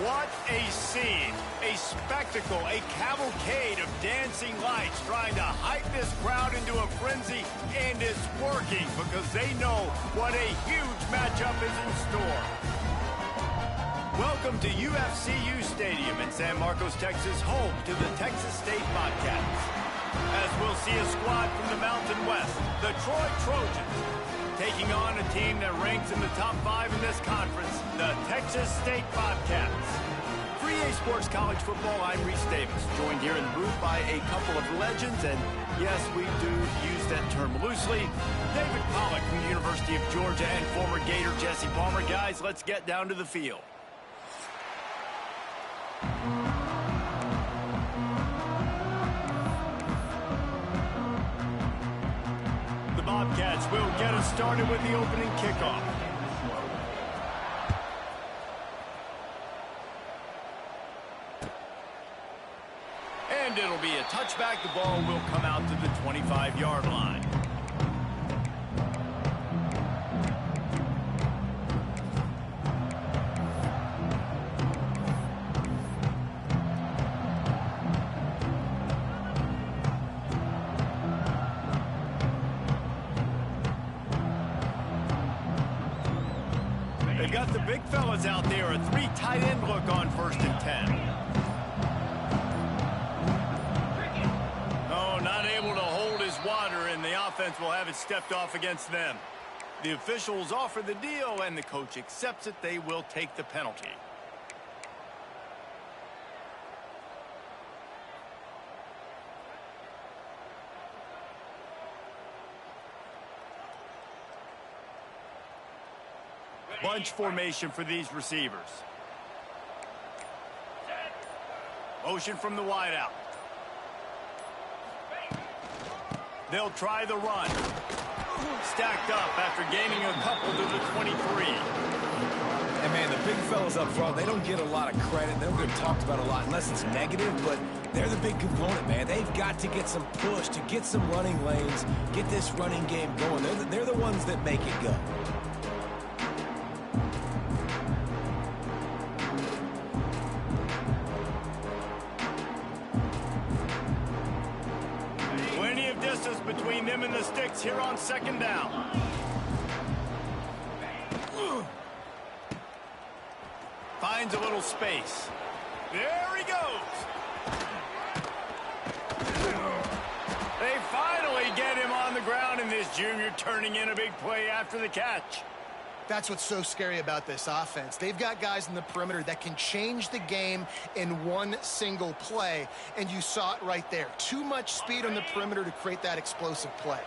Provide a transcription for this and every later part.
What a scene, a spectacle, a cavalcade of dancing lights trying to hype this crowd into a frenzy, and it's working because they know what a huge matchup is in store. Welcome to UFCU Stadium in San Marcos, Texas, home to the Texas State Bobcats. As we'll see a squad from the Mountain West, the Troy Trojans, taking on a team that ranks in the top 5 in this conference, the Texas State Bobcats. For EA Sports College Football, I'm Reese Davis, joined here in the booth by a couple of legends, and yes, we do use that term loosely. David Pollack from the University of Georgia and former Gator Jesse Palmer. Guys, let's get down to the field. Bobcats will get us started with the opening kickoff. And it'll be a touchback. The ball will come out to the 25-yard line. They've got the big fellas out there, a 3 tight end look on 1st and 10. Oh, not able to hold his water, and the offense will have it stepped off against them. The officials offer the deal, and the coach accepts it. They will take the penalty. Bunch formation for these receivers. Motion from the wideout. They'll try the run. Stacked up after gaining a couple to the 23. And man, the big fellas up front, they don't get a lot of credit. They don't get talked about a lot unless it's negative, but they're the big component, man. They've got to get some push, to get some running lanes, get this running game going. They're the ones that make it go. Between them and the sticks here on 2nd down. Finds a little space. There he goes. They finally get him on the ground, and this junior turning in a big play after the catch. That's what's so scary about this offense. They've got guys in the perimeter that can change the game in one single play, and you saw it right there. Too much speed on the perimeter to create that explosive play.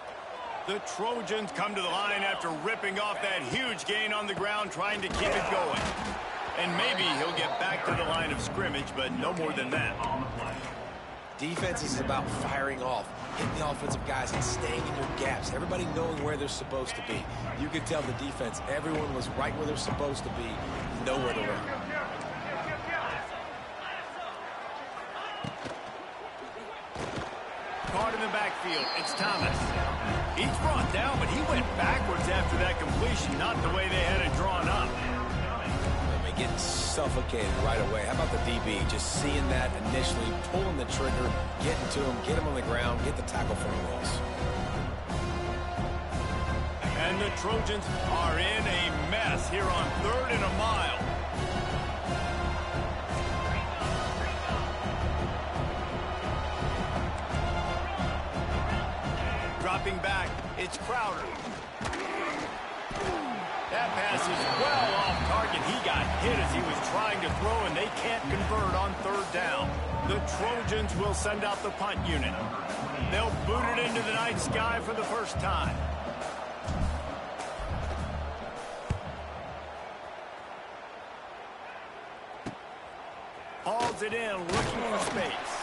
The Trojans come to the line after ripping off that huge gain on the ground, trying to keep it going. And maybe he'll get back to the line of scrimmage, but no more than that. Defense is about firing off, hitting the offensive guys and staying in your gaps. Everybody knowing where they're supposed to be. You could tell the defense, everyone was right where they're supposed to be, nowhere to run. Caught in the backfield, it's Thomas. He's brought down, but he went backwards after that completion, not the way they had it drawn up. Getting suffocated right away. How about the DB? Just seeing that initially, pulling the trigger, getting to him, get him on the ground, get the tackle for a loss. And the Trojans are in a mess here on 3rd and a mile. Dropping back, it's Crowder. That pass is well off target. He got hit as he was trying to throw, and they can't convert on 3rd down. The Trojans will send out the punt unit. They'll boot it into the night sky for the first time. Hauls it in, looking for space.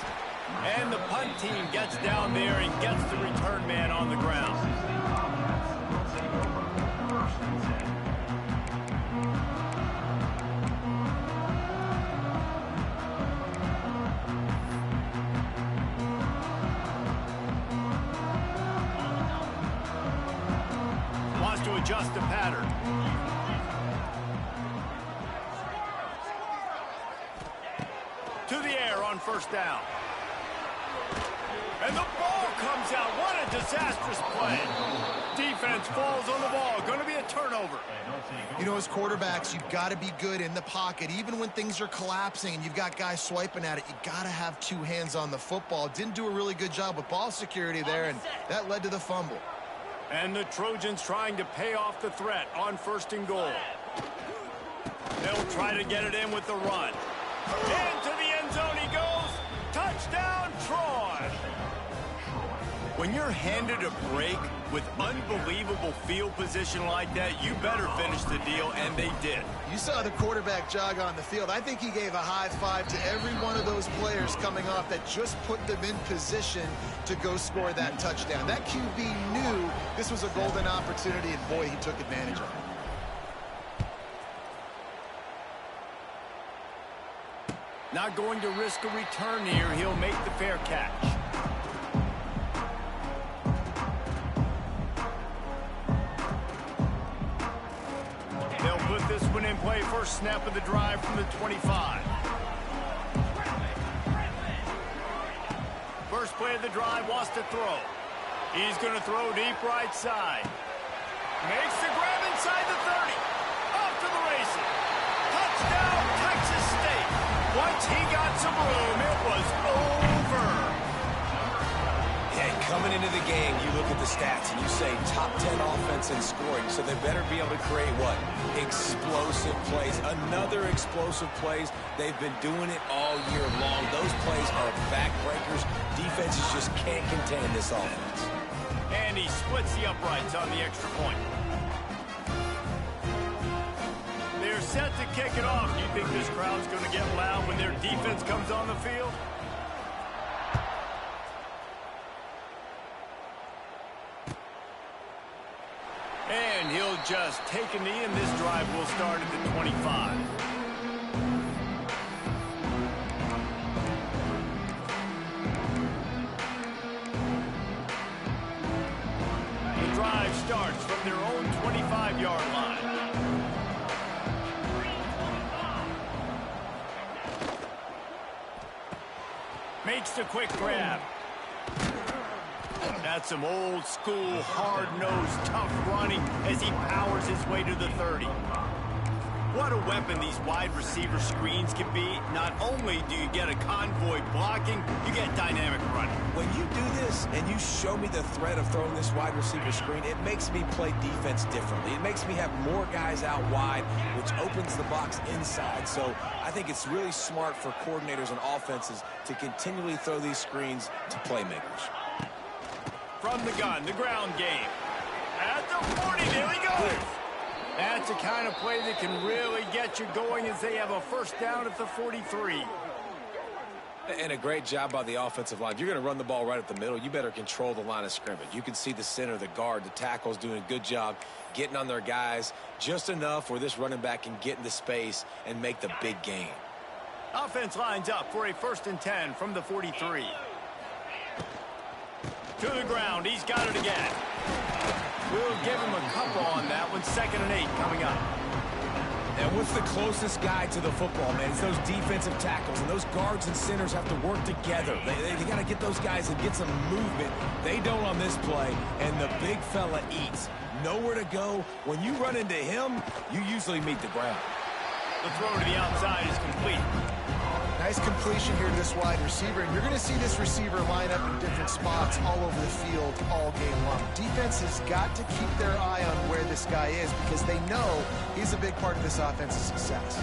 And the punt team gets down there and gets the return man on the ground. To adjust the pattern. on first down. And the ball comes out. What a disastrous play. Defense falls on the ball. Going to be a turnover. You know, as quarterbacks, you've got to be good in the pocket. Even when things are collapsing and you've got guys swiping at it, you got to have two hands on the football. Didn't do a really good job with ball security there, and that led to the fumble. And the Trojans trying to pay off the threat on first and goal. They'll try to get it in with the run. Into the end zone he goes. Touchdown, Troy. When you're handed a break with unbelievable field position like that, you better finish the deal, and they did. You saw the quarterback jog on the field. I think he gave a high five to every one of those players coming off that just put them in position to go score that touchdown. That QB knew this was a golden opportunity, and boy, he took advantage of it. Not going to risk a return here. He'll make the fair catch. They'll put this one in play. First snap of the drive from the 25. First play of the drive, wants to throw. He's going to throw deep right side. Makes the grab inside the 30. Off to the races. Touchdown, Texas State. Once he got some room, it was over. Yeah, coming into the game, you look at the stats and you say top 10 offense in scoring, so they better be able to create what? Explosive plays. Another explosive plays. They've been doing it all year long. Those plays are backbreakers. Defenses just can't contain this offense. And he splits the uprights on the extra point. They're set to kick it off. Do you think this crowd's going to get loud when their defense comes on the field? And he'll just take a knee, and this drive will start at the 25. The drive starts from their own 25-yard line. Makes the quick grab. That's some old school, hard-nosed, tough running as he powers his way to the 30. What a weapon these wide receiver screens can be. Not only do you get a convoy blocking, you get dynamic running. When you do this and you show me the threat of throwing this wide receiver screen, it makes me play defense differently. It makes me have more guys out wide, which opens the box inside. So I think it's really smart for coordinators and offenses to continually throw these screens to playmakers. From the gun, the ground game. At the 40, there he goes. That's the kind of play that can really get you going as they have a first down at the 43. And a great job by the offensive line. If you're going to run the ball right up the middle, you better control the line of scrimmage. You can see the center, the guard, the tackles doing a good job getting on their guys just enough where this running back can get into space and make the big gain. Offense lines up for a 1st and 10 from the 43. To the ground. He's got it again. We'll give him a couple on that one. 2nd and 8 coming up. And what's the closest guy to the football, man? It's those defensive tackles, and those guards and centers have to work together. They got to get those guys and get some movement. They don't on this play, and the big fella eats. Nowhere to go. When you run into him, you usually meet the ground. The throw to the outside is complete. Nice completion here to this wide receiver, and you're going to see this receiver line up in different spots all over the field all game long. Defense has got to keep their eye on where this guy is because they know he's a big part of this offense's success.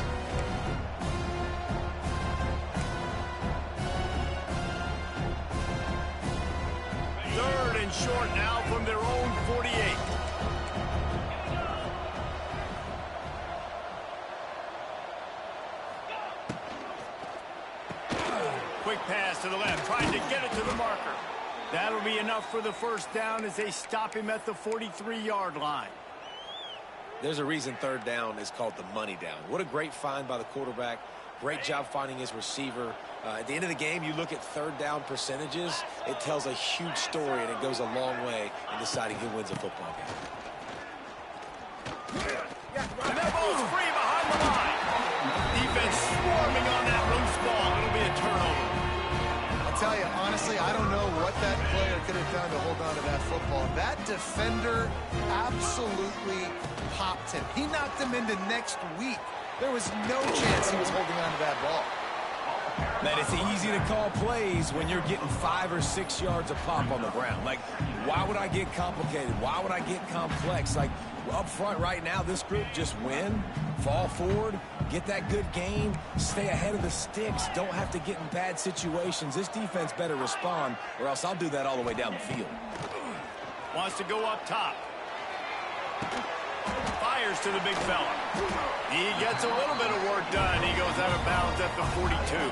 Third and short now from their own 48. Quick pass to the left, trying to get it to the marker. That'll be enough for the first down as they stop him at the 43-yard line. There's a reason 3rd down is called the money down. What a great find by the quarterback. Great job finding his receiver. At the end of the game, you look at 3rd down percentages. It tells a huge story, and it goes a long way in deciding who wins a football game. And that ball's free behind the line. Defense swarming on that loose ball. It'll be a turnover. tell you, honestly, I don't know what that player could have done to hold on to that football. That defender absolutely popped him. He knocked him into next week. There was no chance he was holding on to that ball. Man, it's easy to call plays when you're getting 5 or 6 yards of pop on the ground. Like, why would I get complicated? Why would I get complex? Like, up front right now, this group just win, fall forward, get that good gain, stay ahead of the sticks, don't have to get in bad situations. This defense better respond, or else I'll do that all the way down the field. Wants to go up top. Fires to the big fella. He gets a little bit of work done. He goes out of bounds at the 42.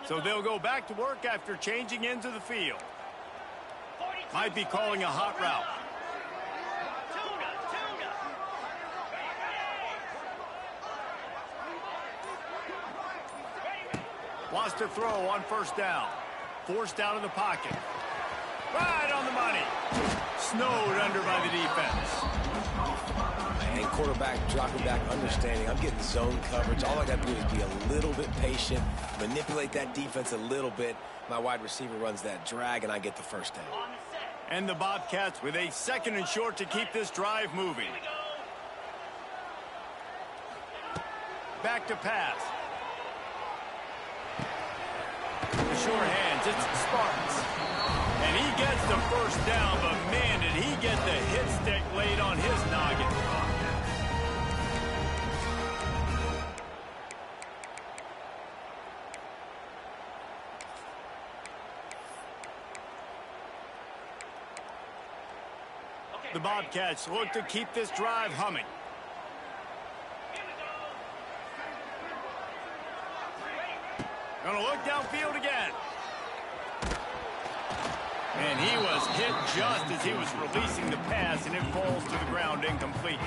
So they'll go back to work after changing into the field. Might be calling a hot route. Wants to throw on first down. Forced out of the pocket. Right on the money. Snowed under by the defense. And quarterback dropping back, understanding I'm getting zone coverage. All I got to do is be a little bit patient, manipulate that defense a little bit. My wide receiver runs that drag, and I get the first down. And the Bobcats with a 2nd and short to keep this drive moving. Back to pass. The short hands, it's Spartans. And he gets the first down, but man, did he get the hit stick laid on his noggin. The Bobcats look to keep this drive humming. Gonna look downfield again. And he was hit just as he was releasing the pass, and it falls to the ground incomplete.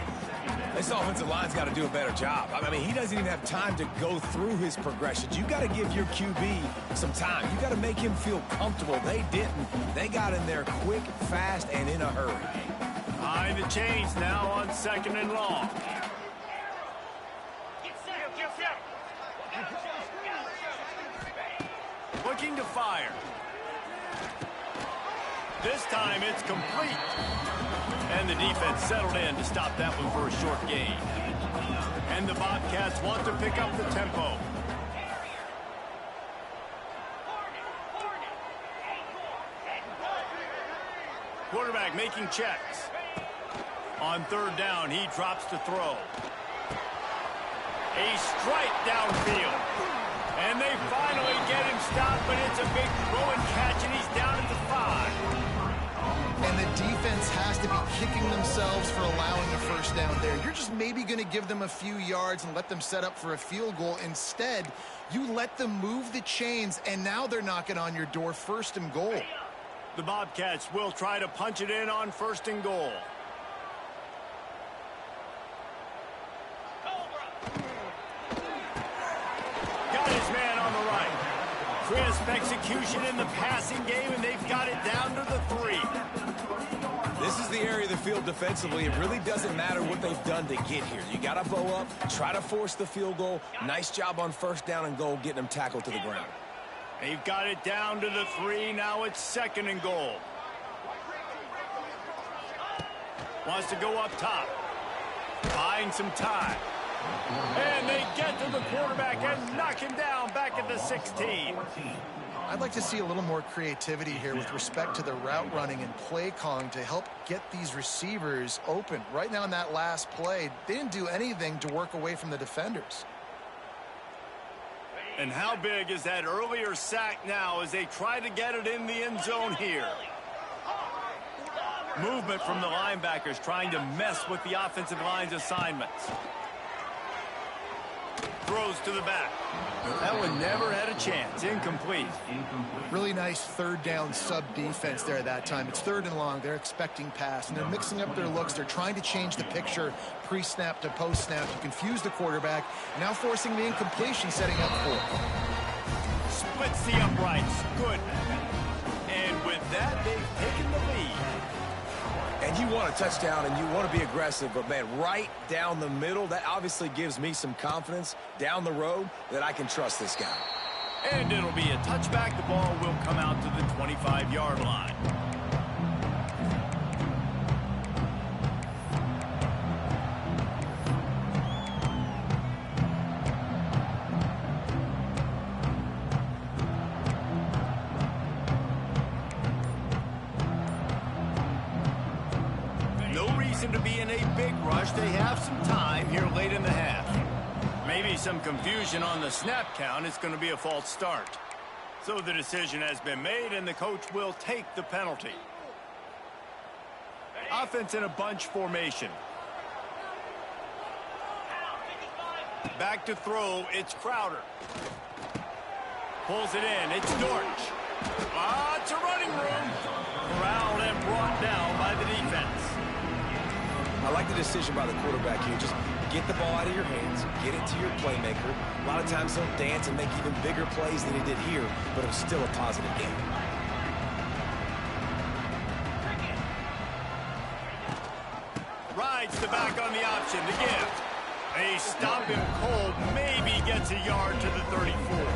This offensive line's got to do a better job. I mean, he doesn't even have time to go through his progressions. You got to give your QB some time. You got to make him feel comfortable. They didn't. They got in there quick, fast, and in a hurry. Behind the chains now on 2nd and long. Looking to fire. This time it's complete. And the defense settled in to stop that one for a short gain. And the Bobcats want to pick up the tempo. Quarterback making checks. On 3rd down, he drops to throw. A strike downfield. And they finally get him stopped, but it's a big throw and catch, and he's down at the 5. And the defense has to be kicking themselves for allowing a first down there. You're just maybe going to give them a few yards and let them set up for a field goal. Instead, you let them move the chains, and now they're knocking on your door, 1st and goal. The Bobcats will try to punch it in on 1st and goal. Got his man on the right. Crisp execution in the passing game, and they've got it down to the 3. This is the area of the field defensively. It really doesn't matter what they've done to get here. You got to bow up, try to force the field goal. Nice job on 1st down and goal, getting them tackled to the ground. They've got it down to the 3. Now it's 2nd and goal. Wants to go up top. Buying some time. And they get to the quarterback and knock him down back at the 16. I'd like to see a little more creativity here with respect to the route running and play calling to help get these receivers open. Right now in that last play, they didn't do anything to work away from the defenders. And how big is that earlier sack now as they try to get it in the end zone here? Movement from the linebackers trying to mess with the offensive line's assignments. throws to the back. That one never had a chance. Incomplete. Really nice third down sub defense there that time. It's third and long. They're expecting pass, and they're mixing up their looks. They're trying to change the picture pre-snap to post-snap to confuse the quarterback, now forcing the incompletion, setting up for it. Splits the uprights. Good. And with that, they've taken the lead. And you want a touchdown and you want to be aggressive, but man, right down the middle, that obviously gives me some confidence down the road that I can trust this guy. And it'll be a touchback. The ball will come out to the 25-yard line. To be in a big rush. They have some time here late in the half. Maybe some confusion on the snap count. It's going to be a false start. So the decision has been made, and the coach will take the penalty. Offense in a bunch formation. Back to throw. It's Crowder. Pulls it in. It's Dortch. It's a running room. Corralled and brought down by the defense. I like the decision by the quarterback here. Just get the ball out of your hands, get it to your playmaker. A lot of times he'll dance and make even bigger plays than he did here, but it was still a positive game. Rides the back on the option to give. They stop him cold, maybe gets a yard to the 34.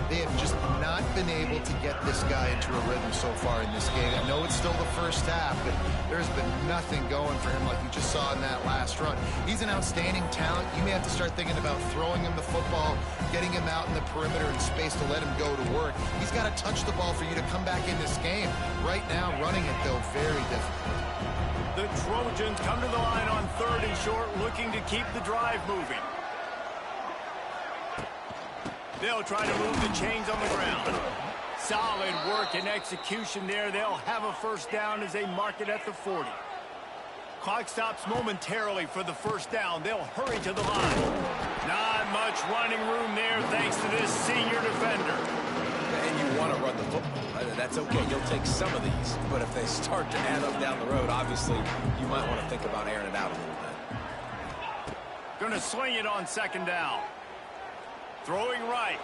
They have just not been able to get this guy into a rhythm so far in this game. I know it's still the first half, but there's been nothing going for him like you just saw in that last run. He's an outstanding talent. You may have to start thinking about throwing him the football, getting him out in the perimeter in space to let him go to work. He's got to touch the ball for you to come back in this game. Right now, running it, though, very difficult. The Trojans come to the line on 3rd and short, looking to keep the drive moving. They'll try to move the chains on the ground. Solid work and execution there. They'll have a first down as they mark it at the 40. Clock stops momentarily for the first down. They'll hurry to the line. Not much running room there thanks to this senior defender. And you want to run the football. That's okay. You'll take some of these. But if they start to add up down the road, obviously, you might want to think about airing it out a little bit. Going to sling it on 2nd down. Throwing right.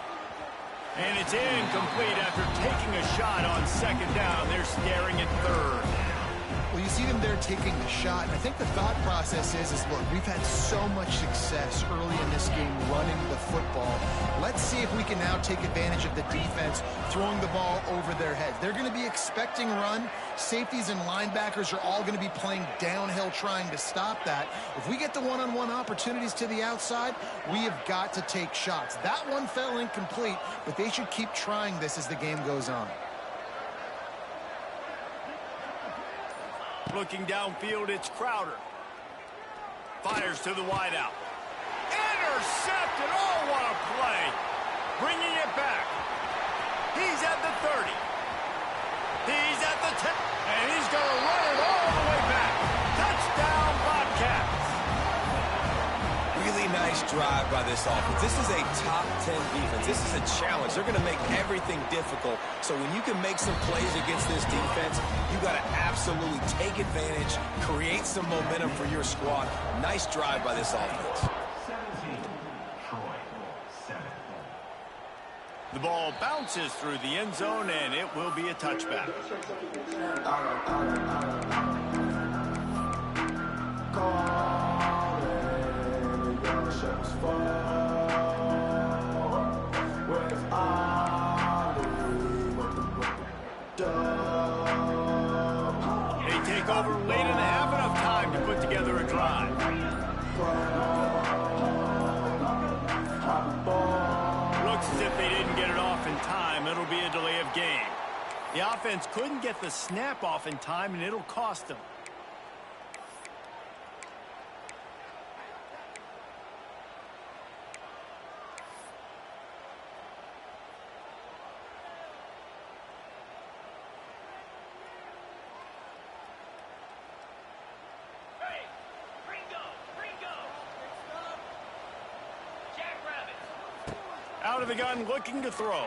And it's incomplete after taking a shot on 2nd down. They're staring at 3rd. Well, you see them there taking the shot, and I think the thought process is look, we've had so much success early in this game running the football. Let's see if we can now take advantage of the defense throwing the ball over their heads. They're going to be expecting run. Safeties and linebackers are all going to be playing downhill trying to stop that. If we get the one-on-one opportunities to the outside, we have got to take shots. That one fell incomplete, but they should keep trying this as the game goes on. Looking downfield, it's Crowder. Fires to the wideout. Intercepted! Oh, what a play! Bringing it back. He's at the 30. He's at the 10. And he's going to run it all the way back. Touchdown, Bobcats! Really nice drive by this offense. This is a top 10 defense. This is a challenge. They're going to make everything difficult. So when you can make some plays against this defense, you got to absolutely take advantage, create some momentum for your squad. Nice drive by this offense. The ball bounces through the end zone, and it will be a touchback. They take over late in the half, enough time to put together a drive. Looks as if they didn't get it off in time. It'll be a delay of game. The offense couldn't get the snap off in time, and it'll cost them. Out of the gun, looking to throw.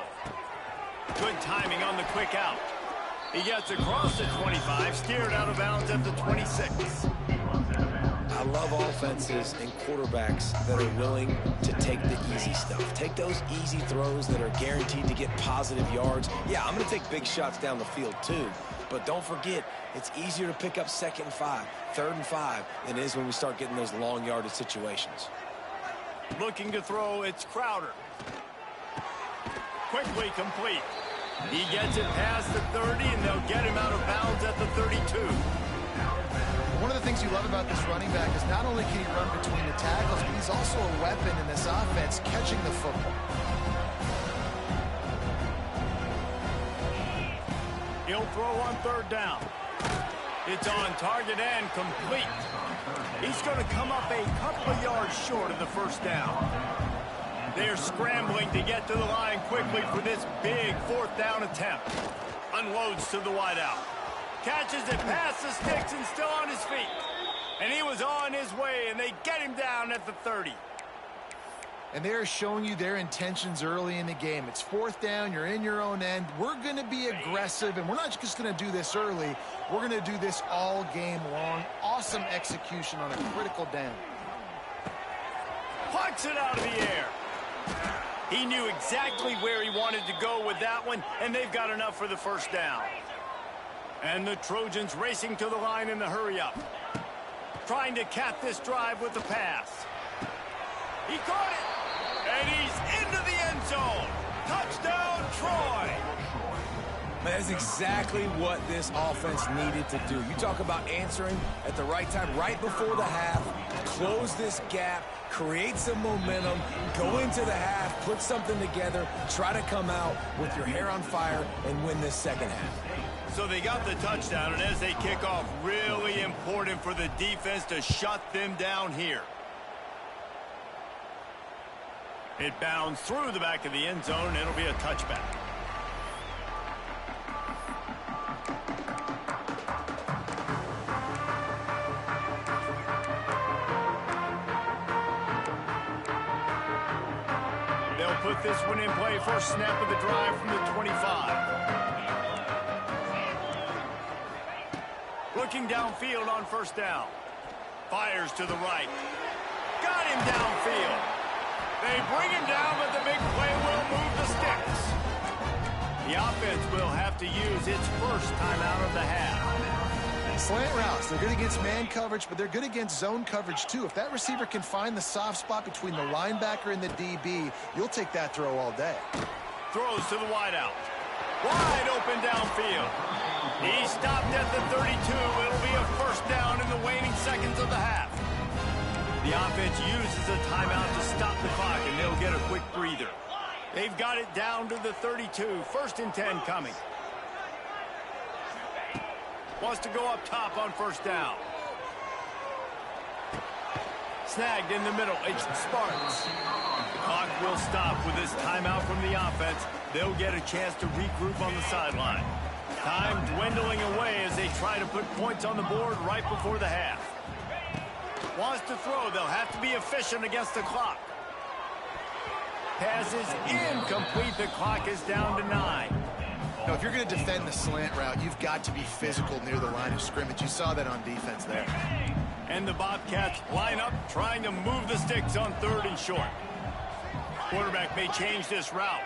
Good timing on the quick out. He gets across the 25, steered out of bounds at the 26. I love offenses and quarterbacks that are willing to take the easy stuff. Take those easy throws that are guaranteed to get positive yards. Yeah, I'm going to take big shots down the field too. But don't forget, it's easier to pick up 2nd and 5, 3rd and 5 than it is when we start getting those long yardage situations. Looking to throw, it's Crowder. Quickly complete. He gets it past the 30, and they'll get him out of bounds at the 32. One of the things you love about this running back is not only can he run between the tackles, but he's also a weapon in this offense, catching the football. He'll throw on 3rd down. It's on target and complete. He's going to come up a couple of yards short of the 1st down. They're scrambling to get to the line quickly for this big 4th down attempt. Unloads to the wideout. Catches it past the sticks and still on his feet. And he was on his way, and they get him down at the 30. And they're showing you their intentions early in the game. It's 4th down, you're in your own end. We're going to be aggressive, and we're not just going to do this early. We're going to do this all game long. Awesome execution on a critical down. Plucks it out of the air. He knew exactly where he wanted to go with that one, and they've got enough for the 1st down. And the Trojans racing to the line in the hurry-up. Trying to cap this drive with the pass. He caught it, and he's into the end zone. Touchdown, Troy. That's exactly what this offense needed to do. You talk about answering at the right time, right before the half, close this gap, create some momentum, go into the half, put something together, try to come out with your hair on fire and win this 2nd half. So they got the touchdown, and as they kick off, really important for the defense to shut them down here. It bounds through the back of the end zone, and it'll be a touchback. They'll put this one in play. First snap of the drive from the 25. Looking downfield on 1st down. Fires to the right. Got him downfield. They bring him down, but the big play will move the sticks. The offense will have to use its 1st timeout of the half. Slant routes, they're good against man coverage, but they're good against zone coverage too. If that receiver can find the soft spot between the linebacker and the DB, you'll take that throw all day. Throws to the wideout. Wide open downfield. He stopped at the 32. It'll be a 1st down in the waning seconds of the half. The offense uses a timeout to stop the clock, and they'll get a quick breather. They've got it down to the 32. 1st and 10 coming. Wants to go up top on 1st down. Snagged in the middle. It's Sparks. The clock will stop with this timeout from the offense. They'll get a chance to regroup on the sideline. Time dwindling away as they try to put points on the board right before the half. Wants to throw. They'll have to be efficient against the clock. Pass is incomplete. The clock is down to 9. Now, if you're going to defend the slant route, you've got to be physical near the line of scrimmage. You saw that on defense there. And the Bobcats line up, trying to move the sticks on 3rd and short. Quarterback may change this route.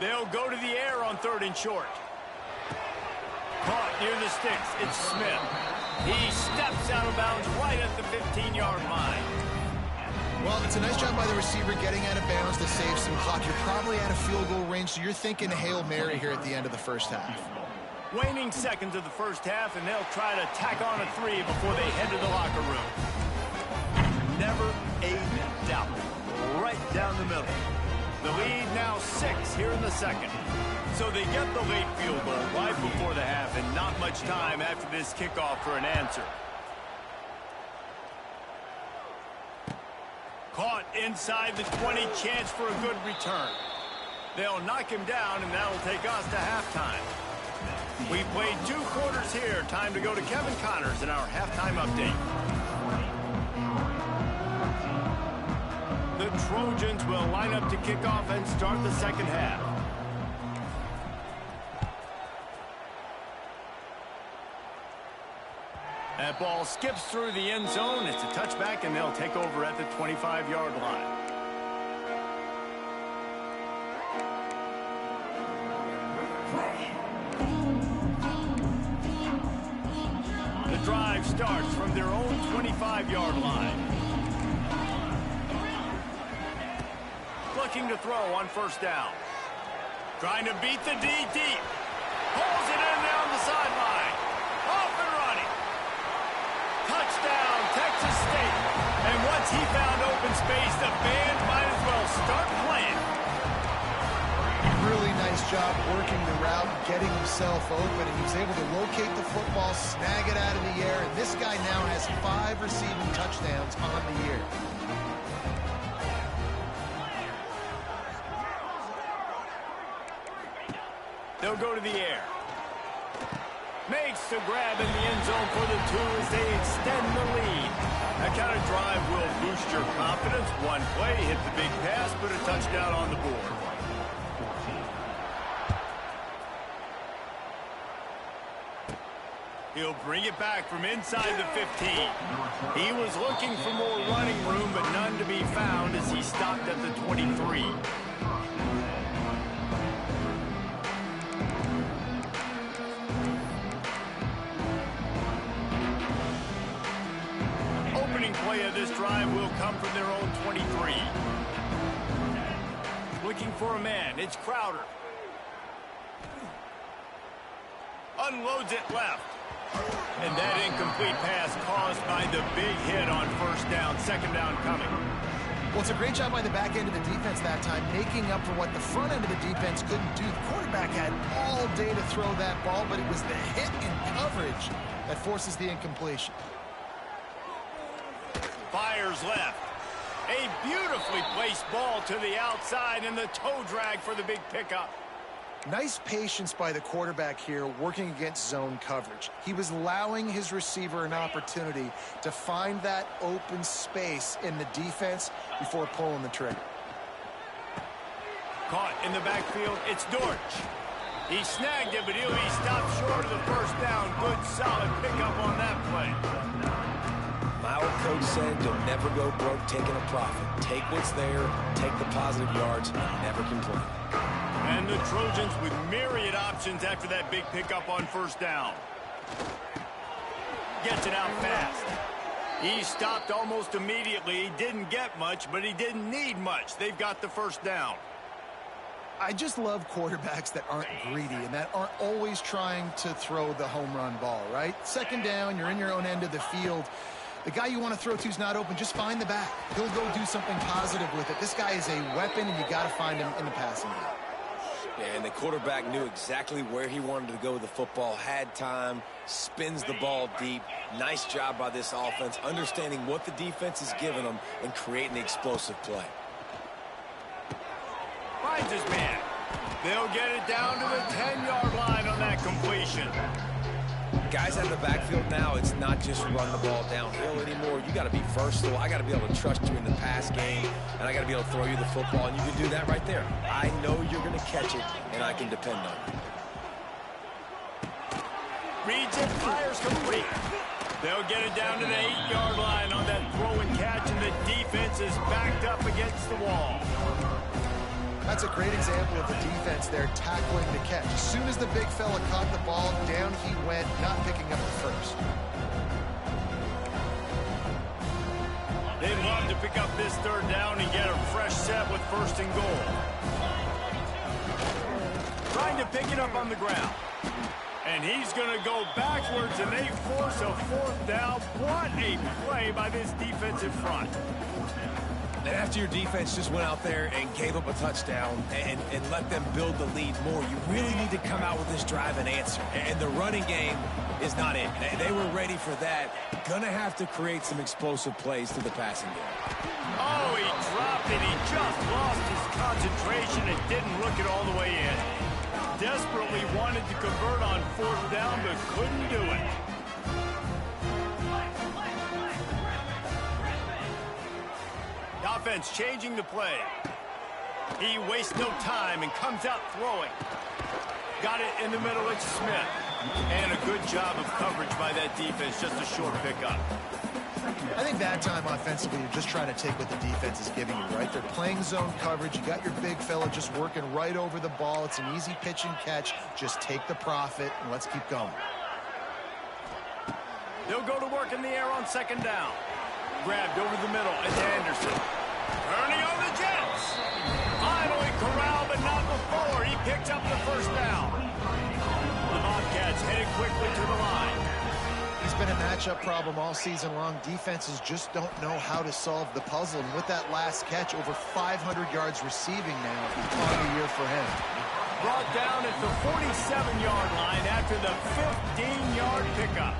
They'll go to the air on 3rd and short. Caught near the sticks. It's Smith. He steps out of bounds right at the 15-yard line. Well, it's a nice job by the receiver getting out of bounds to save some clock. You're probably out of field goal range, so you're thinking Hail Mary here at the end of the 1st half. Waning seconds of the 1st half, and they'll try to tack on a 3 before they head to the locker room. Never a doubt. Right down the middle. The lead now 6 here in the 2nd. So they get the late field goal right before the half, and not much time after this kickoff for an answer. Caught inside the 20, chance for a good return. They'll knock him down, and that'll take us to halftime. We played 2 quarters here. Time to go to Kevin Connors in our halftime update. The Trojans will line up to kick off and start the second half. That ball skips through the end zone. It's a touchback, and they'll take over at the 25-yard line. The drive starts from their own 25-yard line. Looking to throw on first down. Trying to beat the D deep. Pulls it in down the sideline. Off and running. Touchdown, Texas State. And once he found open space, the band might as well start playing. Really nice job working the route, getting himself open, and he was able to locate the football, snag it out of the air, and this guy now has 5 receiving touchdowns on the year. They'll go to the air. Makes the grab in the end zone for the 2 as they extend the lead. That kind of drive will boost your confidence. One play, hit the big pass, put a touchdown on the board. He'll bring it back from inside the 15. He was looking for more running room, but none to be found as he stopped at the 23. Play of this drive will come from their own 23. Looking for a man. It's Crowder. Unloads it left. And that incomplete pass caused by the big hit on first down. Second down coming. Well, it's a great job by the back end of the defense that time, making up for what the front end of the defense couldn't do. The quarterback had all day to throw that ball, but it was the hit in coverage that forces the incompletion. Fires left. A beautifully placed ball to the outside and the toe drag for the big pickup. Nice patience by the quarterback here working against zone coverage. He was allowing his receiver an opportunity to find that open space in the defense before pulling the trigger. Caught in the backfield, it's Dortch. He snagged it, but he'll be stopped short of the first down. Good solid pickup on that play. My old coach said you'll never go broke taking a profit. Take what's there, take the positive yards, and never complain. And the Trojans with myriad options after that big pickup on first down. Gets it out fast. He stopped almost immediately. He didn't get much, but he didn't need much. They've got the first down. I just love quarterbacks that aren't greedy and that aren't always trying to throw the home run ball, right? Second down, you're in your own end of the field. The guy you want to throw to is not open. Just find the back. He'll go do something positive with it. This guy is a weapon, and you got to find him in the passing game. Yeah, and the quarterback knew exactly where he wanted to go with the football, had time, spins the ball deep. Nice job by this offense, understanding what the defense is giving them and creating the explosive play. Finds his man. They'll get it down to the 10-yard line on that completion. Guys out of the backfield now, it's not just run the ball downhill anymore. You got to be versatile. I got to be able to trust you in the pass game, and I got to be able to throw you the football, and you can do that right there. I know you're going to catch it, and I can depend on you. Reads it, fires complete. They'll get it down to the 8-yard line on that throw and catch, and the defense is backed up against the wall. That's a great example of the defense there tackling the catch. As soon as the big fella caught the ball, down he went, not picking up the first. They'd love to pick up this third down and get a fresh set with first and goal. Trying to pick it up on the ground. And he's going to go backwards, and they force a fourth down. What a play by this defensive front. And after your defense just went out there and gave up a touchdown and let them build the lead more, you really need to come out with this drive and answer. And the running game is not it. They were ready for that. Gonna have to create some explosive plays through the passing game. Oh, he dropped it. He just lost his concentration and didn't look it all the way in. Desperately wanted to convert on fourth down, but couldn't do it. defense changing the play. He wastes no time and comes out throwing. Got it in the middle, it's Smith. And a good job of coverage by that defense, just a short pickup. I think that time offensively, you're just trying to take what the defense is giving you, right? They're playing zone coverage. You got your big fella just working right over the ball. It's an easy pitch and catch. Just take the profit, and let's keep going. They'll go to work in the air on second down. Grabbed over the middle. It's Anderson. Turning on the Jets. Finally corralled, but not before. He picks up the first down. The Bobcats headed quickly to the line. He's been a matchup problem all season long. Defenses just don't know how to solve the puzzle. And with that last catch, over 500 yards receiving now on the year for him. Brought down at the 47-yard line after the 15-yard pickup.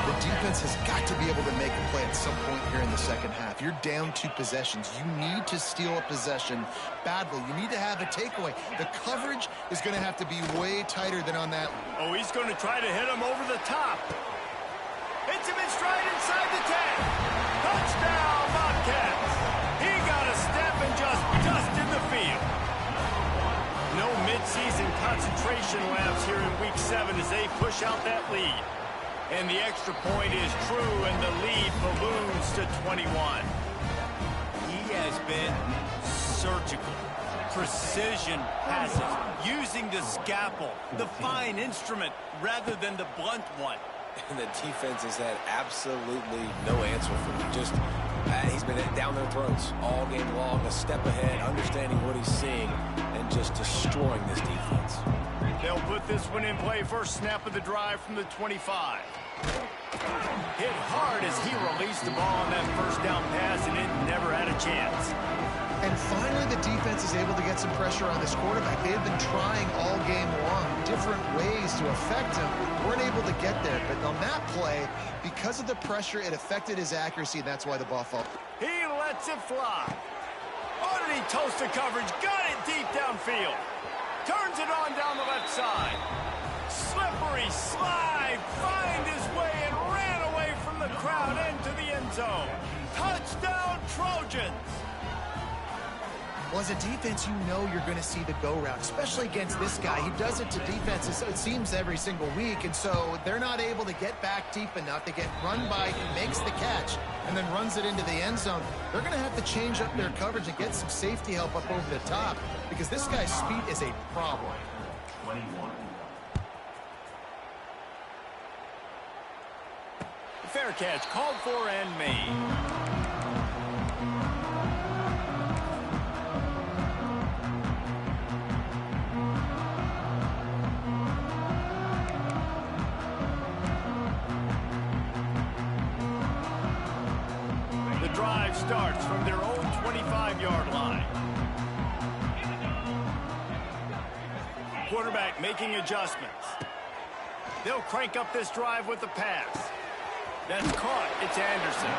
The defense has got to be able to make a play at some point here in the second half. You're down 2 possessions. You need to steal a possession badly. You need to have a takeaway. The coverage is going to have to be way tighter than on that. Oh, he's going to try to hit him over the top. Hits him in stride inside the 10. Touchdown, Bobcats. He got a step and just dusted the field. No midseason concentration lapse here in Week 7 as they push out that lead. And the extra point is true, and the lead balloons to 21. He has been surgical. Precision passes, using the scalpel, the fine instrument, rather than the blunt one. And the defense has had absolutely no answer for him. Just, he's been down their throats all game long, a step ahead, understanding what he's seeing, and just destroying this defense. They'll put this one in play. First snap of the drive from the 25. Hit hard as he released the ball on that first down pass, and it never had a chance. And finally, the defense is able to get some pressure on this quarterback. They have been trying all game long different ways to affect him. Weren't able to get there, but on that play, because of the pressure, it affected his accuracy, and that's why the ball fell. He lets it fly. Oh, did he toast the coverage? Got it deep downfield. Turns it on down the left side. Slippery slide. Find his way and ran away from the crowd into the end zone. Touchdown, Trojans. Well, as a defense, you know you're going to see the go route, especially against this guy. He does it to defenses, it seems, every single week, and so they're not able to get back deep enough to get run by. He makes the catch and then runs it into the end zone. They're going to have to change up their coverage and get some safety help up over the top because this guy's speed is a problem. 21. Fair catch called for and made. Drive starts from their own 25-yard line. Quarterback making adjustments. They'll crank up this drive with the pass. That's caught. It's Anderson.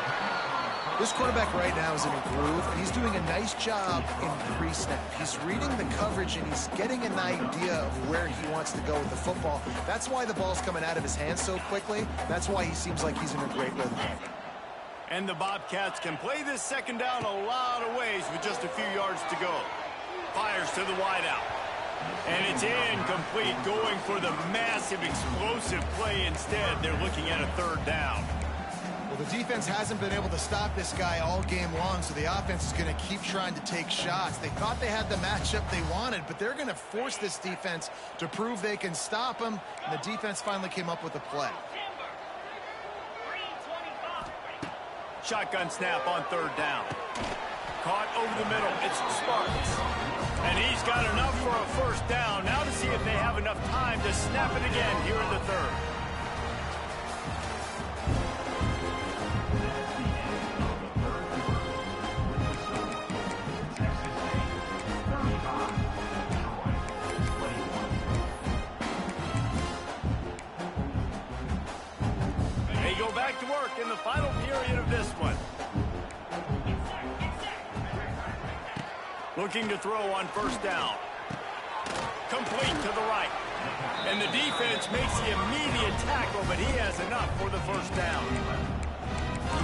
This quarterback right now is in a groove, and he's doing a nice job in pre-snap. He's reading the coverage, and he's getting an idea of where he wants to go with the football. That's why the ball's coming out of his hands so quickly. That's why he seems like he's in a great rhythm. And the Bobcats can play this second down a lot of ways with just a few yards to go. Fires to the wideout. And it's incomplete, going for the massive explosive play instead. They're looking at a third down. Well, the defense hasn't been able to stop this guy all game long, so the offense is going to keep trying to take shots. They thought they had the matchup they wanted, but they're going to force this defense to prove they can stop him. And the defense finally came up with a play. Shotgun snap on third down. Caught over the middle. It's Sparks. And he's got enough for a first down. Now to see if they have enough time to snap it again here in the third. They go back to work in the final period of this one. Looking to throw on first down. Complete to the right. And the defense makes the immediate tackle, but he has enough for the first down.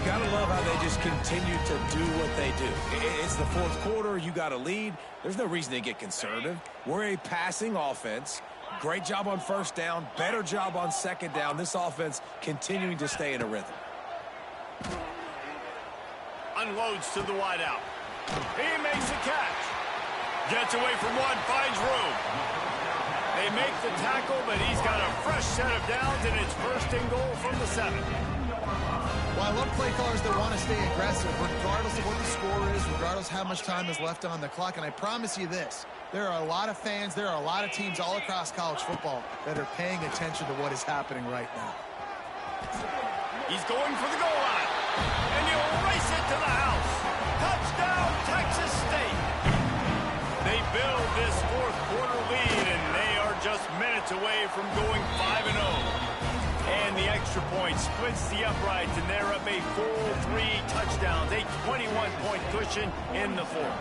got to love how they just continue to do what they do. It's the fourth quarter. You got a lead. There's no reason to get conservative. We're a passing offense. Great job on first down. Better job on second down. This offense continuing to stay in a rhythm. Unloads to the wideout. He makes the catch. Gets away from one, finds room. They make the tackle, but he's got a fresh set of downs, and it's first and goal from the 7. Well, I love play callers that want to stay aggressive, regardless of what the score is, regardless of how much time is left on the clock. And I promise you this, there are a lot of fans, there are a lot of teams all across college football that are paying attention to what is happening right now. He's going for the goal line, and he'll race it to the house. Touchdown, Texas State. They build this fourth quarter lead, and they are just minutes away from going 5-0. And the extra point splits the uprights, and they're up a full 3 touchdowns, a 21-point cushion in the fourth.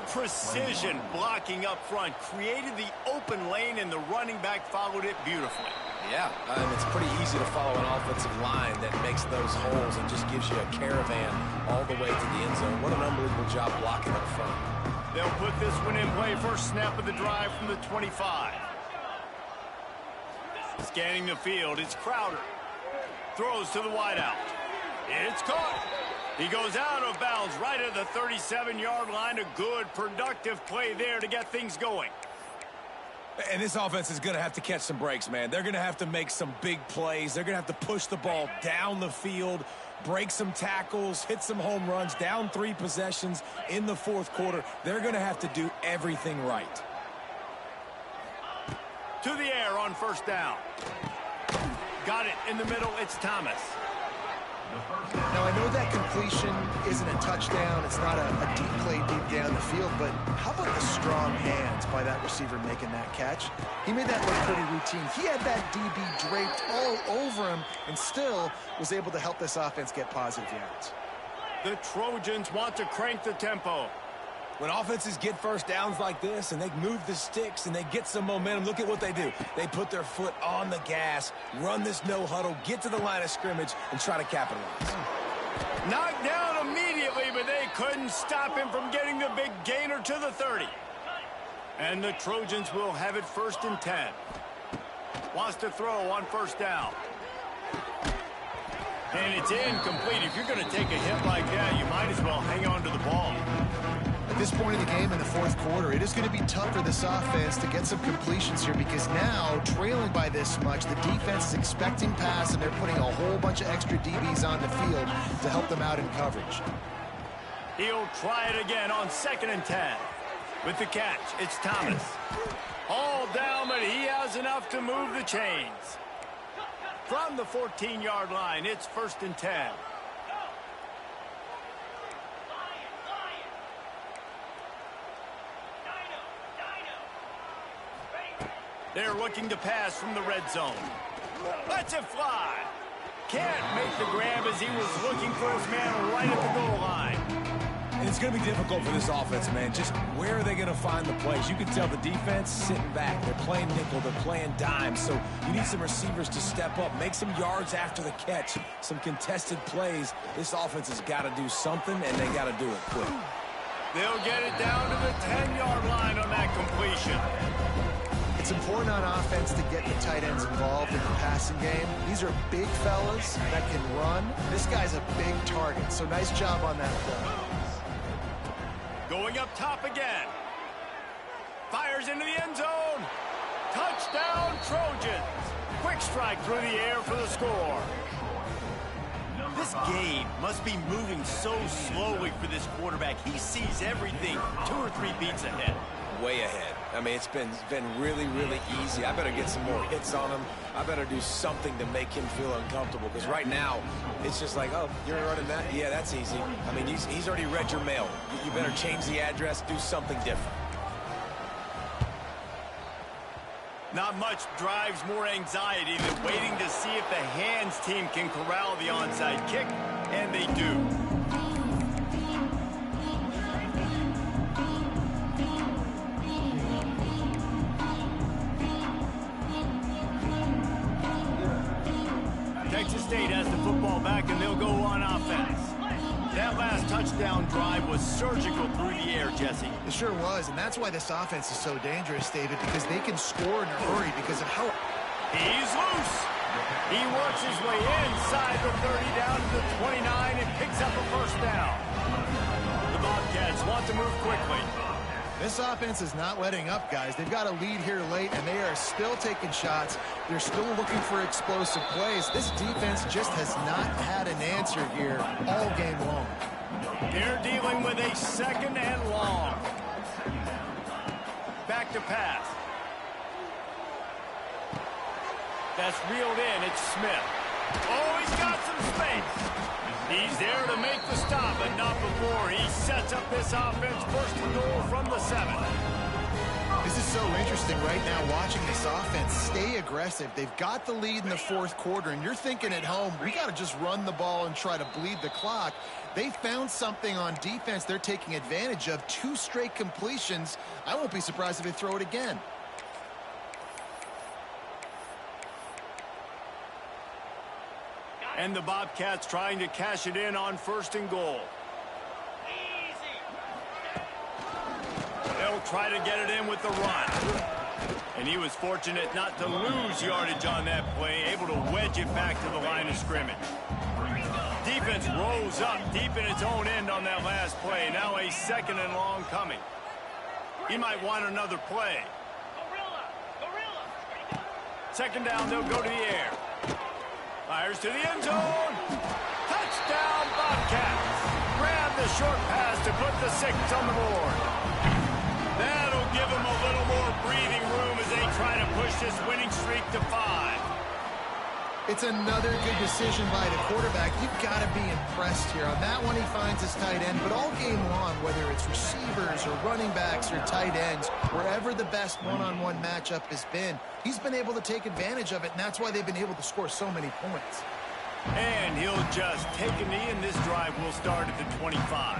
Precision blocking up front created the open lane, and the running back followed it beautifully. Yeah, it's pretty easy to follow an offensive line that makes those holes and just gives you a caravan all the way to the end zone. What an unbelievable job blocking up front. They'll put this one in play. First snap of the drive from the 25. Scanning the field, it's Crowder. Throws to the wideout. It's caught. He goes out of bounds right at the 37-yard line. A good, productive play there to get things going. And this offense is going to have to catch some breaks, man. They're going to have to make some big plays. They're going to have to push the ball down the field, break some tackles, hit some home runs, down 3 possessions in the fourth quarter. They're going to have to do everything right. To the air on first down. Got it in the middle. It's Thomas. Now, I know that completion isn't a touchdown. It's not a deep play deep down the field, but how about the strong hands by that receiver making that catch? He made that look pretty routine. He had that DB draped all over him and still was able to help this offense get positive yards. The Trojans want to crank the tempo. When offenses get first downs like this and they move the sticks and they get some momentum, look at what they do. They put their foot on the gas, run this no huddle, get to the line of scrimmage, and try to capitalize. Knocked down immediately, but they couldn't stop him from getting the big gainer to the 30. And the Trojans will have it first and 10. Wants to throw on first down. And it's incomplete. If you're going to take a hit like that, you might as well hang on to the ball. At this point in the game in the fourth quarter, it is going to be tough for this offense to get some completions here because now, trailing by this much, the defense is expecting pass, and they're putting a whole bunch of extra DBs on the field to help them out in coverage. He'll try it again on 2nd and 10. With the catch, it's Thomas. All down, but he has enough to move the chains. From the 14-yard line, it's 1st and 10. They're looking to pass from the red zone. Lets it fly. Can't make the grab as he was looking for his man right at the goal line. And it's going to be difficult for this offense, man. Just where are they going to find the plays? You can tell the defense sitting back. They're playing nickel. They're playing dime. So you need some receivers to step up, make some yards after the catch, some contested plays. This offense has got to do something, and they got to do it quick. They'll get it down to the 10-yard line on that completion. It's important on offense to get the tight ends involved in the passing game. These are big fellas that can run. This guy's a big target, so nice job on that play. Going up top again. Fires into the end zone. Touchdown, Trojans. Quick strike through the air for the score. This game must be moving so slowly for this quarterback. He sees everything 2 or 3 beats ahead. Way ahead. I mean, it's been really, really easy. I better get some more hits on him. I better do something to make him feel uncomfortable, because right now, it's just like, oh, you're running that? Yeah, that's easy. I mean, he's already read your mail. You better change the address, do something different. Not much drives more anxiety than waiting to see if the hands team can corral the onside kick, and they do. Texas State has the football back, and they'll go on offense. That last touchdown drive was surgical through the air, Jesse. It sure was, and that's why this offense is so dangerous, David, because they can score in a hurry because of how... He's loose. He works his way inside the 30 down to the 29 and picks up a first down. The Bobcats want to move quickly. This offense is not letting up, guys. They've got a lead here late, and they are still taking shots. They're still looking for explosive plays. This defense just has not had an answer here all game long. They're dealing with a second and long. Back to pass. That's reeled in. It's Smith. Oh, he's got some space. He's there to make the stop, but not before he sets up this offense. First and goal from the 7. This is so interesting right now, watching this offense stay aggressive. They've got the lead in the fourth quarter, and you're thinking at home, we got to just run the ball and try to bleed the clock. They found something on defense they're taking advantage of. 2 straight completions. I won't be surprised if they throw it again. And the Bobcats trying to cash it in on first and goal. They'll try to get it in with the run. And he was fortunate not to lose yardage on that play, able to wedge it back to the line of scrimmage. Defense rose up deep in its own end on that last play. Now a second and long coming. He might want another play. Second down, they'll go to the air. Fires to the end zone. Touchdown, Bobcats. Grab the short pass to put the 6 on the board. That'll give them a little more breathing room as they try to push this winning streak to 5. It's another good decision by the quarterback. You've got to be impressed here. On that one, he finds his tight end, but all game long, whether it's receivers or running backs or tight ends, wherever the best one-on-one matchup has been, he's been able to take advantage of it, and that's why they've been able to score so many points. And he'll just take a knee, and this drive will start at the 25.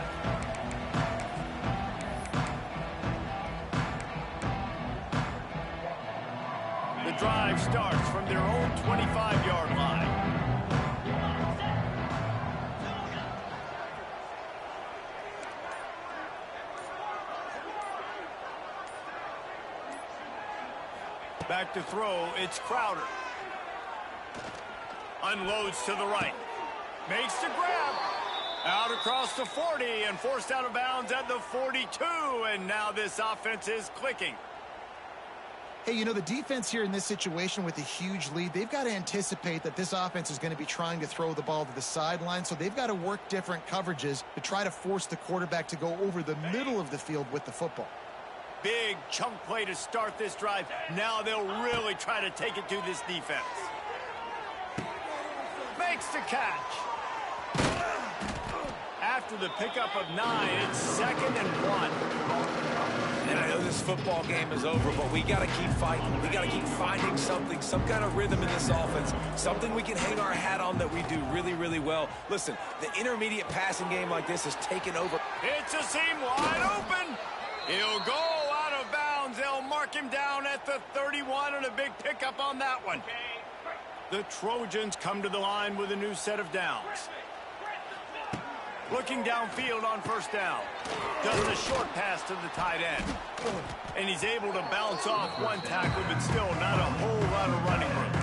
The drive starts from their own 25-yard line. Back to throw, it's Crowder. Unloads to the right. Makes the grab. Out across the 40 and forced out of bounds at the 42. And now this offense is clicking. Hey, you know, the defense here in this situation with a huge lead, they've got to anticipate that this offense is going to be trying to throw the ball to the sideline, so they've got to work different coverages to try to force the quarterback to go over the middle of the field with the football. Big chunk play to start this drive. Now they'll really try to take it to this defense. Makes the catch. After the pickup of 9, it's 2nd and 1. And I know this football game is over, but we got to keep fighting. We got to keep finding something, some kind of rhythm in this offense, something we can hang our hat on that we do really, really well. Listen, the intermediate passing game like this has taken over. It's a seam wide open. He'll go out of bounds. They'll mark him down at the 31 and a big pickup on that one. The Trojans come to the line with a new set of downs. Looking downfield on first down. Does a short pass to the tight end. And he's able to bounce off one tackle, but still not a whole lot of running room.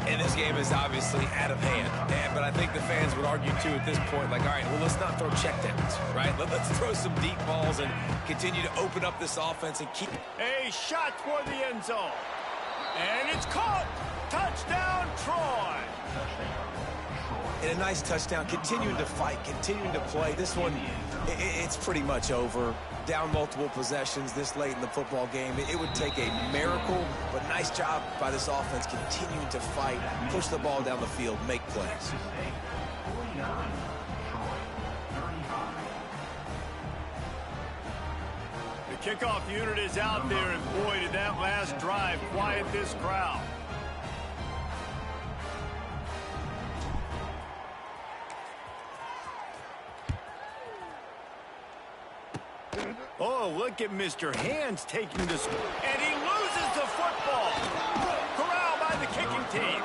And this game is obviously out of hand. But I think the fans would argue, too, at this point, like, all right, well, let's not throw checkdowns, right? Let's throw some deep balls and continue to open up this offense and keep... A shot toward the end zone. And it's caught. Touchdown, Troy. And a nice touchdown, continuing to fight, continuing to play. This one, it's pretty much over. Down multiple possessions this late in the football game. It would take a miracle, but nice job by this offense continuing to fight, push the ball down the field, make plays. The kickoff unit is out there, and boy, did that last drive quiet this crowd. Oh, look at Mr. Hands taking this. And he loses the football. Corralled by the kicking team.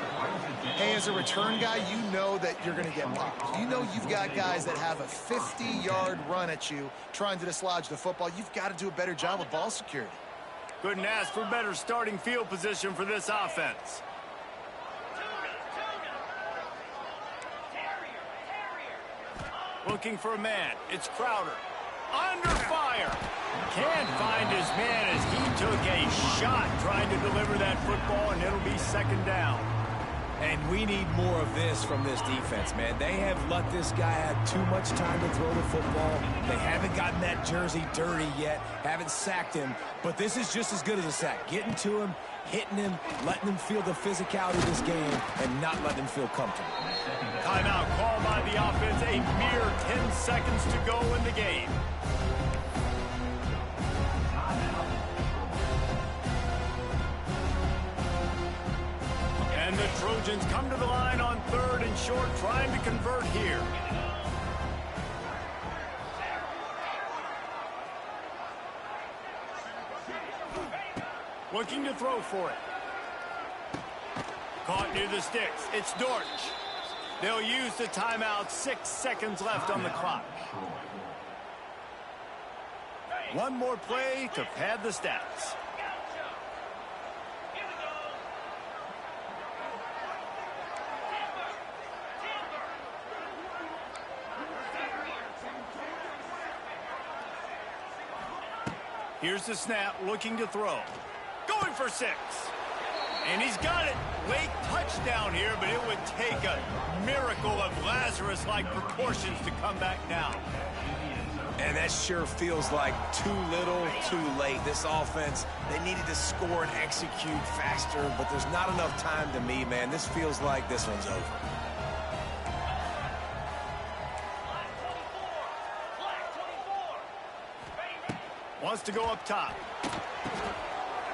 Hey, as a return guy, you know that you're going to get popped. You know you've got guys that have a 50-yard run at you trying to dislodge the football. You've got to do a better job with ball security. Couldn't ask for better starting field position for this offense. Looking for a man. It's Crowder. Under fire. Can't find his man as he took a shot trying to deliver that football, and it'll be second down. And we need more of this from this defense, man. They have let this guy have too much time to throw the football. They haven't gotten that jersey dirty yet, haven't sacked him. But this is just as good as a sack. Getting to him, hitting him, letting him feel the physicality of this game, and not letting him feel comfortable. Timeout called by the offense. A mere 10 seconds to go in the game. And the Trojans come to the line on 3rd and short, trying to convert here. Looking to throw for it. Caught near the sticks. It's Dortch. They'll use the timeout. 6 seconds left on the clock. One more play to pad the stats. Here's the snap, looking to throw. Going for 6. And he's got it. Late touchdown here, but it would take a miracle of Lazarus-like proportions to come back down. And that sure feels like too little, too late. This offense, they needed to score and execute faster, but there's not enough time to me, man. This feels like this one's over. Wants to go up top.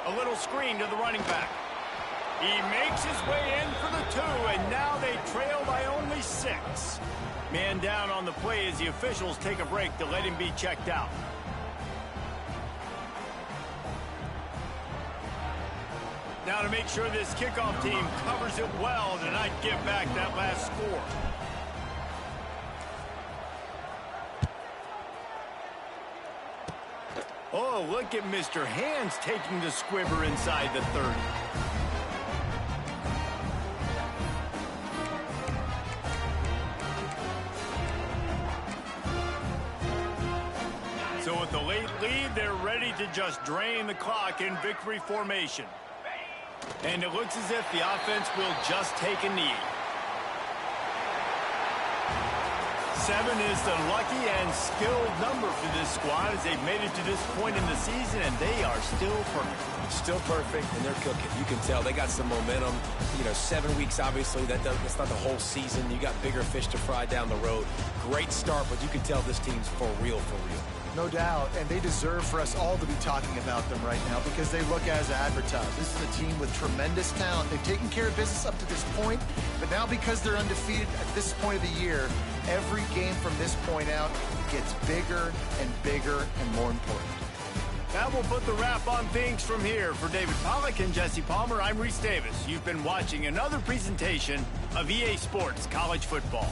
A little screen to the running back. He makes his way in for the 2, and now they trail by only 6. Man down on the play as the officials take a break to let him be checked out. Now to make sure this kickoff team covers it well to not give back that last score. Oh, look at Mr. Hands taking the squibber inside the 30. So with the late lead, they're ready to just drain the clock in victory formation. And it looks as if the offense will just take a knee. 7 is the lucky and skilled number for this squad as they've made it to this point in the season, and they are still perfect. Still perfect, and they're cooking. You can tell they got some momentum. You know, 7 weeks, obviously, that's not the whole season. You got bigger fish to fry down the road. Great start, but you can tell this team's for real, for real. No doubt, and they deserve for us all to be talking about them right now because they look as advertised. This is a team with tremendous talent. They've taken care of business up to this point, but now because they're undefeated at this point of the year, every game from this point out gets bigger and bigger and more important. That will put the wrap on things from here. For David Pollack and Jesse Palmer, I'm Reese Davis. You've been watching another presentation of EA Sports College Football.